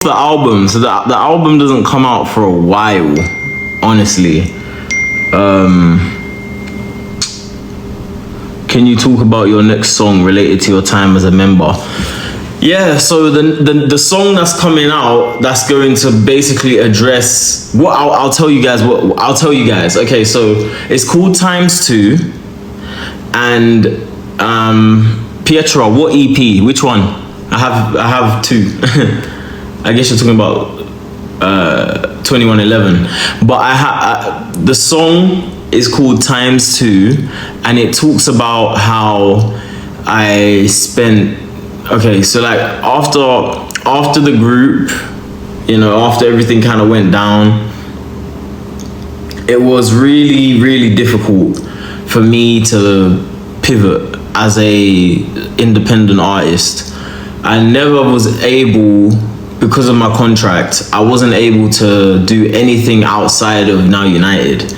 The album, so the album doesn't come out for a while, honestly. Can you talk about your next song related to your time as a member? Yeah, so the song that's coming out, that's going to basically address what I'll tell you guys. Okay, so it's called Times 2, and Pietra, what EP? Which one? I have two. I guess you're talking about 2111, but the song is called Times 2, and it talks about how I spent. Okay, so like after the group, after everything kind of went down, it was really difficult for me to pivot as a independent artist. I never was able, because of my contract, I wasn't able to do anything outside of Now United.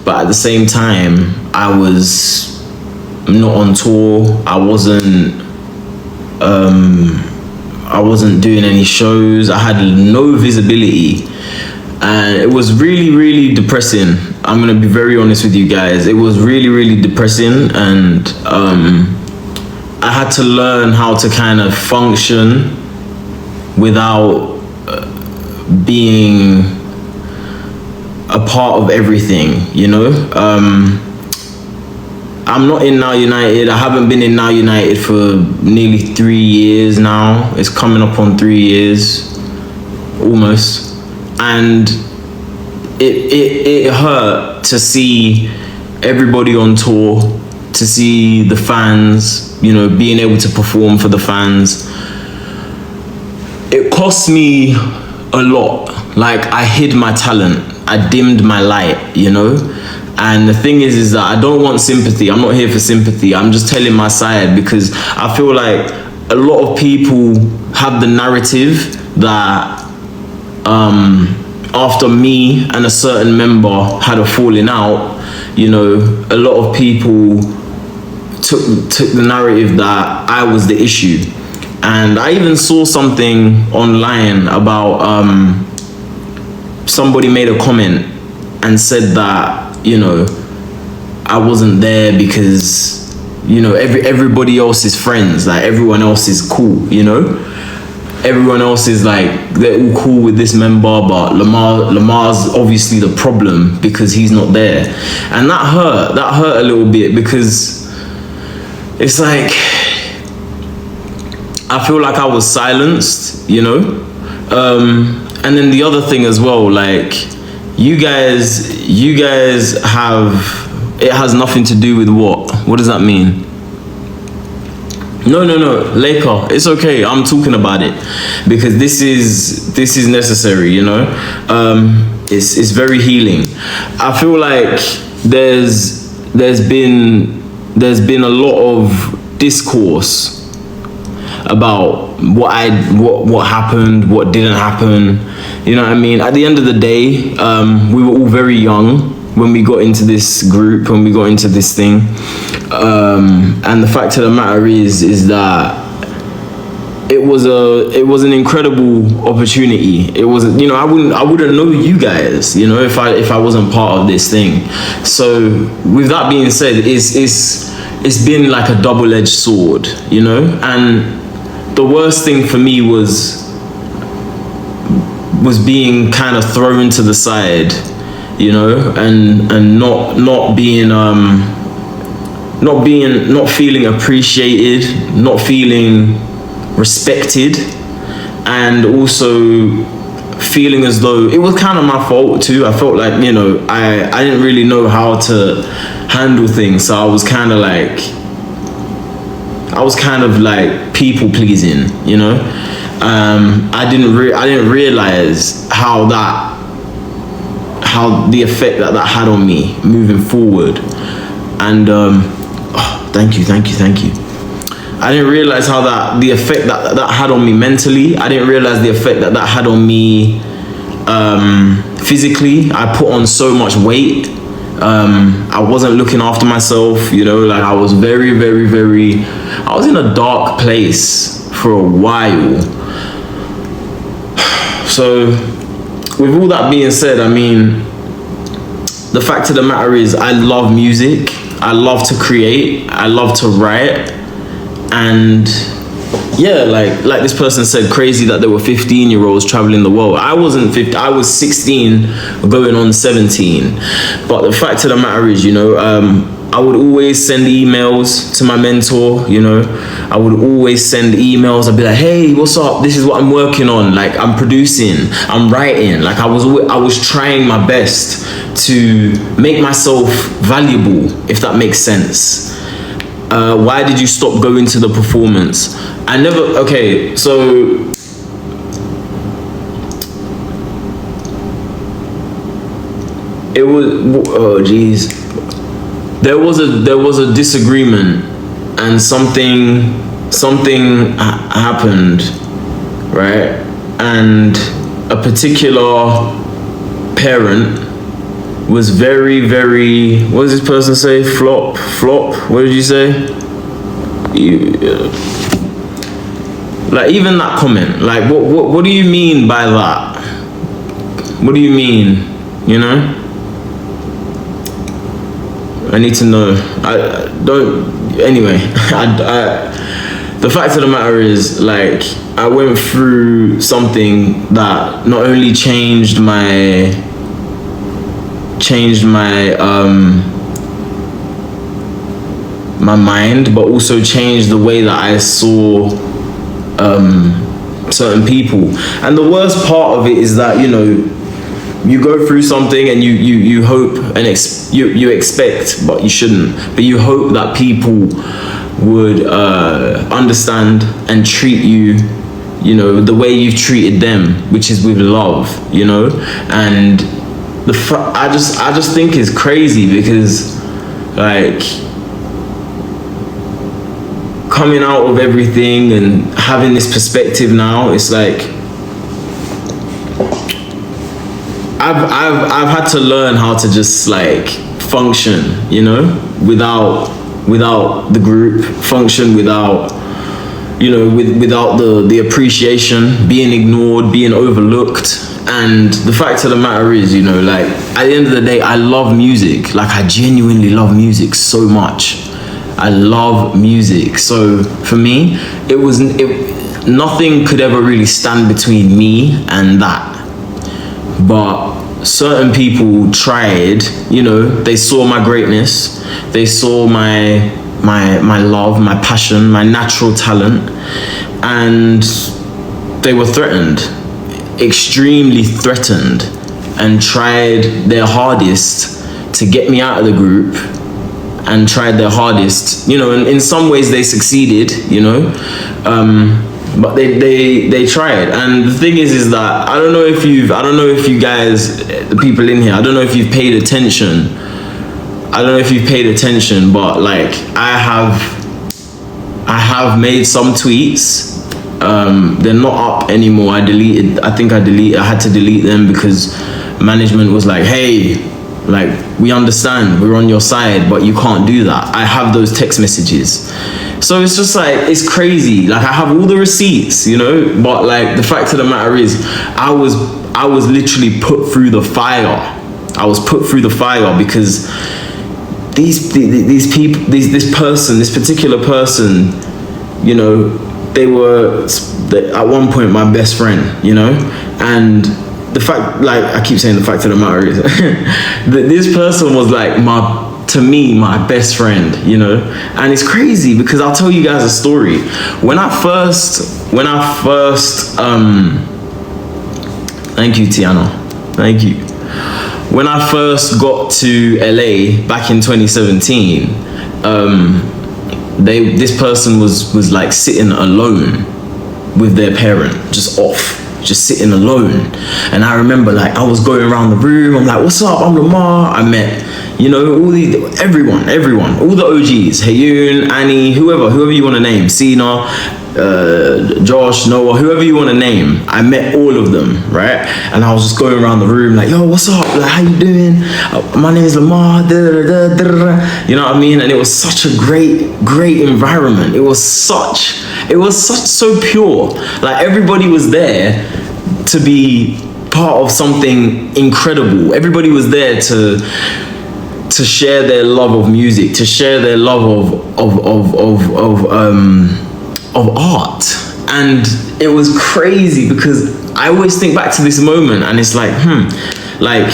But at the same time, I was not on tour. I wasn't doing any shows. I had no visibility, and it was really depressing. I'm gonna be very honest with you guys. It was really depressing, and I had to learn how to kind of function without being a part of everything, I'm not in Now United. I haven't been in Now United for nearly 3 years now. It's coming up on 3 years, almost. And it hurt to see everybody on tour, to see the fans, being able to perform for the fans. It cost me a lot. Like, I hid my talent. I dimmed my light, And the thing is that I don't want sympathy. I'm not here for sympathy. I'm just telling my side, because I feel like a lot of people have the narrative that after me and a certain member had a falling out, a lot of people took the narrative that I was the issue. And I even saw something online about somebody made a comment and said that I wasn't there because everybody else is friends, like everyone else is cool, everyone else is like, they're all cool with this member, but Lamar's obviously the problem because he's not there. And that hurt a little bit, because it's like, I feel like I was silenced, and then the other thing as well, like, you guys have, it has nothing to do with what does that mean? No, Laker, it's okay, I'm talking about it, because this is necessary, it's very healing. I feel like there's been a lot of discourse about what happened, what didn't happen. You know what I mean? At the end of the day, we were all very young when we got into this group, when we got into this thing. And the fact of the matter is that it was an incredible opportunity. It was, I wouldn't know you guys, if I wasn't part of this thing. So with that being said, it's been like a double-edged sword, and the worst thing for me was being kind of thrown to the side, and not feeling appreciated, not feeling respected, and also feeling as though it was kind of my fault too. I felt like, I didn't really know how to handle things, so I was kind of like people pleasing, I didn't realize how the effect that had on me moving forward. And thank you. I didn't realize how the effect that had on me mentally. I didn't realize the effect that had on me physically. I put on so much weight. I wasn't looking after myself, like I was very, I was in a dark place for a while. So with all that being said, I mean, the fact of the matter is I love music. I love to create. I love to write. And yeah, like this person said, crazy that there were 15-year-olds traveling the world. I wasn't 50, I was 16 going on 17. But the fact of the matter is, you know, I would always send emails to my mentor, you know. I would always send emails. I'd be like, hey, what's up? This is what I'm working on. Like, I'm producing, I'm writing. Like, I was trying my best to make myself valuable, if that makes sense. Why did you stop going to the performance? I never, okay, so it was, oh geez. There was a disagreement and something happened, right? And a particular parent was very, what does this person say? Flop, what did you say? Like, even that comment, like, what do you mean by that? What do you mean, you know? I need to know. I don't, anyway, the fact of the matter is, like, I went through something that not only changed my my mind, but also changed the way that I saw certain people. And the worst part of it is that, you know, you go through something and you hope and you expect, but you shouldn't, but you hope that people would understand and treat you, you know, the way you've treated them, which is with love, you know. And I just think it's crazy because, like, coming out of everything and having this perspective now, it's like I've had to learn how to just, like, function, you know, without the group, function without, you know, without the appreciation, being ignored, being overlooked. And the fact of the matter is, you know, like, at the end of the day, I love music. Like, I genuinely love music so much. I love music. So for me, nothing could ever really stand between me and that. But certain people tried, you know, they saw my greatness, they saw my love, my passion, my natural talent, and they were threatened, extremely threatened, and tried their hardest to get me out of the group, and tried their hardest, you know, and in some ways they succeeded, you know, but they tried. And the thing is that I don't know if you guys, the people in here, I don't know if you've paid attention. But, like, I have made some tweets. They're not up anymore. I had to delete them because management was like, hey, like, we understand, we're on your side, but you can't do that. I have those text messages. So it's just like, it's crazy. Like, I have all the receipts, you know, but, like, the fact of the matter is, I was literally put through the fire. I was put through the fire because these people, this particular person, you know, they were at one point my best friend, you know. And the fact, like, I keep saying the fact of the matter is that this person was like my best friend, you know. And it's crazy because I'll tell you guys a story. When I first thank you, Tiana, thank you. When I first got to LA back in 2017, this person was like sitting alone with their parent, just sitting alone. And I remember, like, I was going around the room, I'm like, what's up, I'm Lamar. I met, you know, everyone, all the OGs, Hayun, Annie, whoever you want to name, Sina, Josh, Noah, whoever you want to name. I met all of them, right? And I was just going around the room like, yo, what's up? Like, how you doing? My name is Lamar. You know what I mean? And it was such a great environment. It was so pure. Like, everybody was there to be part of something incredible. Everybody was there to share their love of music, to share their love of art. And it was crazy because I always think back to this moment and it's like, like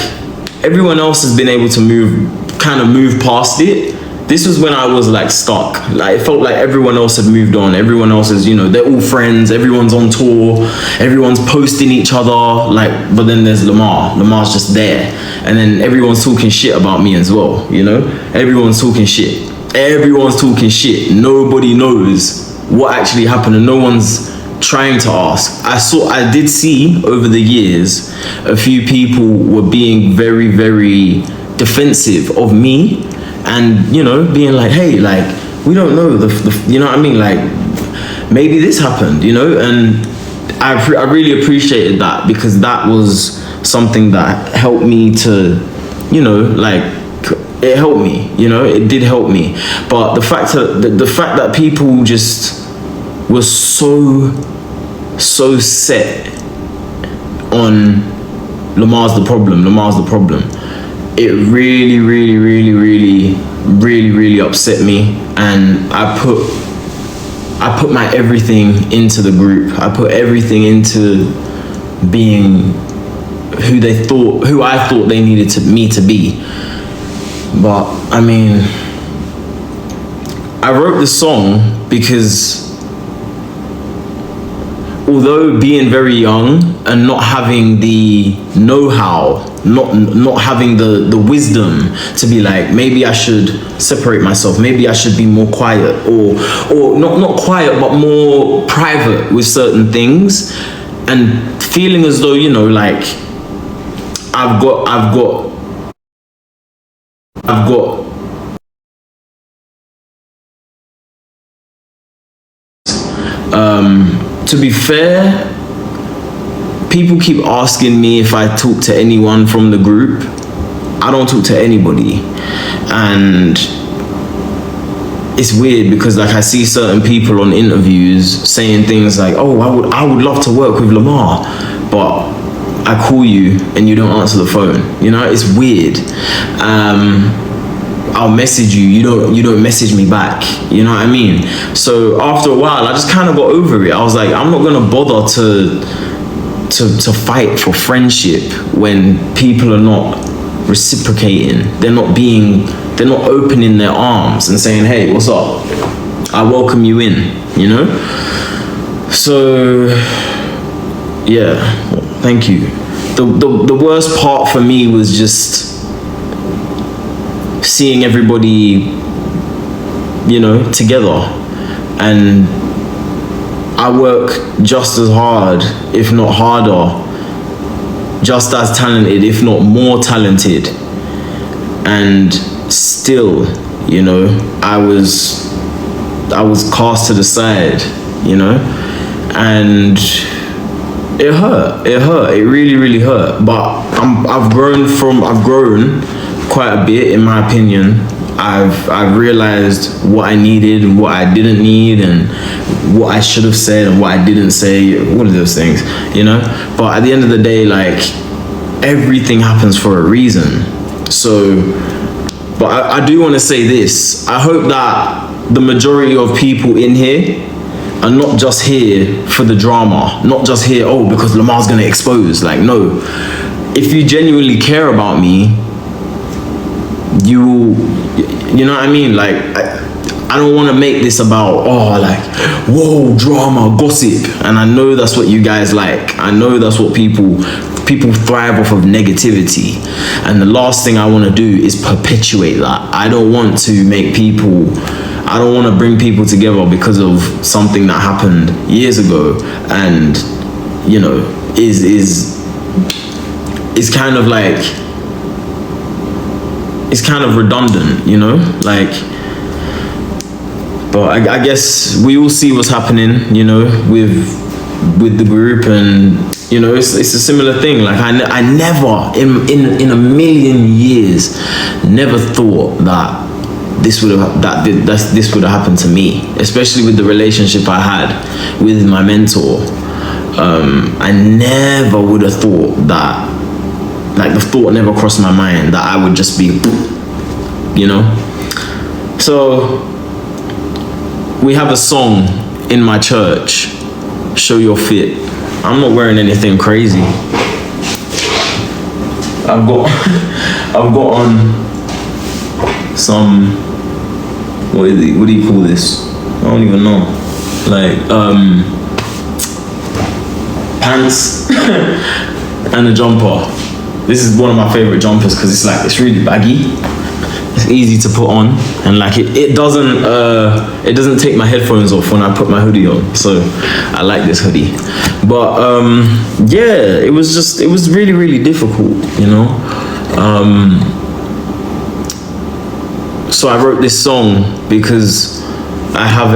everyone else has been able to move past it. This was when I was like stuck. Like it felt like everyone else had moved on. Everyone else is, you know, they're all friends. Everyone's on tour. Everyone's posting each other. Like, but then there's Lamar. Lamar's just there. And then everyone's talking shit about me as well, you know? Everyone's talking shit. Everyone's talking shit. Nobody knows what actually happened and no one's trying to ask. I did see over the years, a few people were being very, very defensive of me. And, you know, being like, hey, like, we don't know, you know what I mean? Like, maybe this happened, you know? And I really appreciated that because that was something that helped me to, you know, like, it helped me, you know? It did help me. But the fact that people just were so set on Lamar's the problem. It really upset me, and I put my everything into the group. I put everything into being who I thought they needed me to be. But I mean, I wrote the song because although being very young and not having the know-how, not having the wisdom to be like, maybe I should separate myself, maybe I should be more quiet, or not quiet but more private with certain things, and feeling as though, you know, like I've got to be fair, people keep asking me if I talk to anyone from the group. I don't talk to anybody. And it's weird because like I see certain people on interviews saying things like, oh, I would love to work with Lamar, but I call you and you don't answer the phone. You know, it's weird. I'll message you, you don't message me back, you know what I mean? So after a while, I just kind of got over it. I was like, I'm not gonna bother to fight for friendship when people are not reciprocating. They're not opening their arms and saying, hey, what's up? I welcome you in, you know? So, yeah, thank you. The worst part for me was just seeing everybody, you know, together. And I work just as hard, if not harder, just as talented, if not more talented. And still, you know, I was cast to the side, you know, and it hurt, it really hurt. But I've grown quite a bit, in my opinion. I've realized what I needed and what I didn't need, and what I should have said and what I didn't say, all of those things, you know. But at the end of the day, like, everything happens for a reason. So, but I do want to say this. I hope that the majority of people in here are not just here for the drama, not just here, oh, because Lamar's gonna expose. Like, no. If you genuinely care about me, you know what I mean? Like, I don't want to make this about, oh, like, whoa, drama, gossip. And I know that's what you guys like. I know that's what people thrive off of, negativity. And the last thing I want to do is perpetuate that. I don't want to bring people together because of something that happened years ago, and, you know, is kind of like, it's kind of redundant, you know, like. But I guess we all see what's happening, you know, with the group, and, you know, it's a similar thing. Like, I never in a million years never thought that this would have happened to me, especially with the relationship I had with my mentor. I never would have thought that, like the thought never crossed my mind that I would just be, you know. So we have a song in my church, Show Your Fit. I'm not wearing anything crazy. I've got on some, what do you call this? I don't even know. Like pants and a jumper. This is one of my favorite jumpers because it's really baggy. It's easy to put on, and like it doesn't take my headphones off when I put my hoodie on. So I like this hoodie. But yeah, it was really, really difficult, you know. So I wrote this song because I have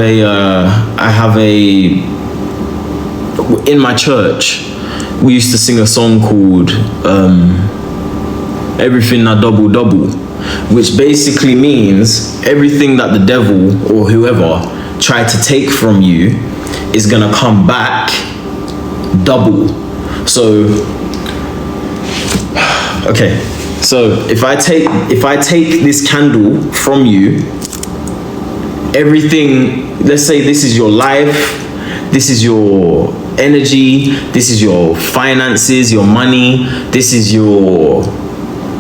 in my church, we used to sing a song called Everything Na Double Double, which basically means everything that the devil or whoever tried to take from you is gonna come back double. So, okay. So if I take this candle from you, everything, let's say this is your life, this is your energy, this is your finances, your money, this is your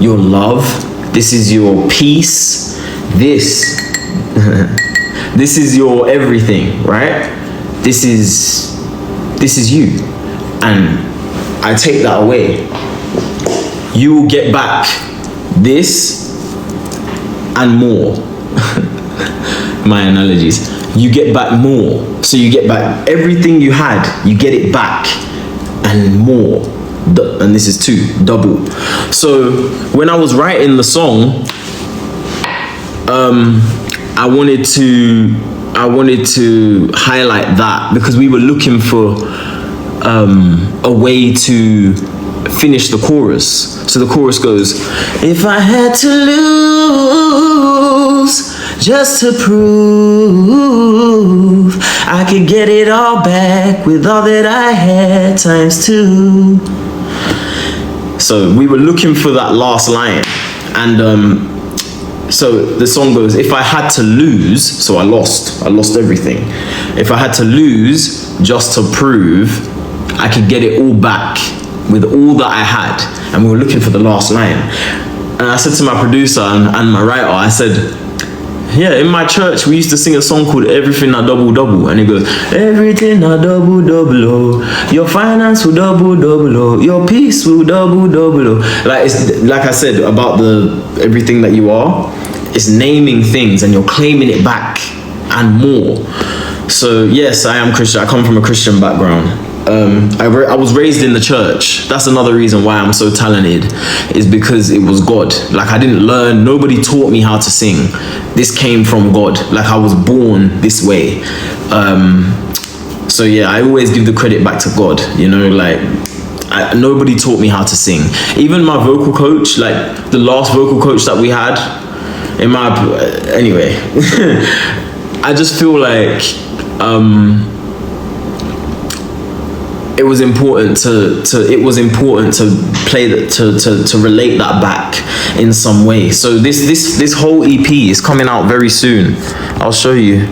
love, this is your peace, this is your everything, right? This is you, and I take that away. You will get back this and more. My analogies. You get back more. So you get back everything you had, you get it back and more. And this is 2, double. So when I was writing the song, I wanted to highlight that because we were looking for a way to finish the chorus. So the chorus goes, if I had to lose just to prove I could get it all back with all that I had times 2. So we were looking for that last line, and so the song goes, if I had to lose, so I lost everything. If I had to lose just to prove I could get it all back with all that I had, and we were looking for the last line. And I said to my producer and my writer, I said, yeah, in my church we used to sing a song called Everything Na Double Double, and it goes, everything na double double, oh. Your finance will double double, oh. Your peace will double double, oh. Like it's like I said about the everything that you are, it's naming things and you're claiming it back and more. So yes, I am Christian. I come from a Christian background. I was raised in the church. That's another reason why I'm so talented, is because it was God. Like I didn't learn, nobody taught me how to sing. This came from God. Like I was born this way. So yeah, I always give the credit back to God, you know, like nobody taught me how to sing. Even my vocal coach, like the last vocal coach that we had in my, anyway, I just feel like, it was important to play that, to relate that back in some way. So this whole EP is coming out very soon. I'll show you.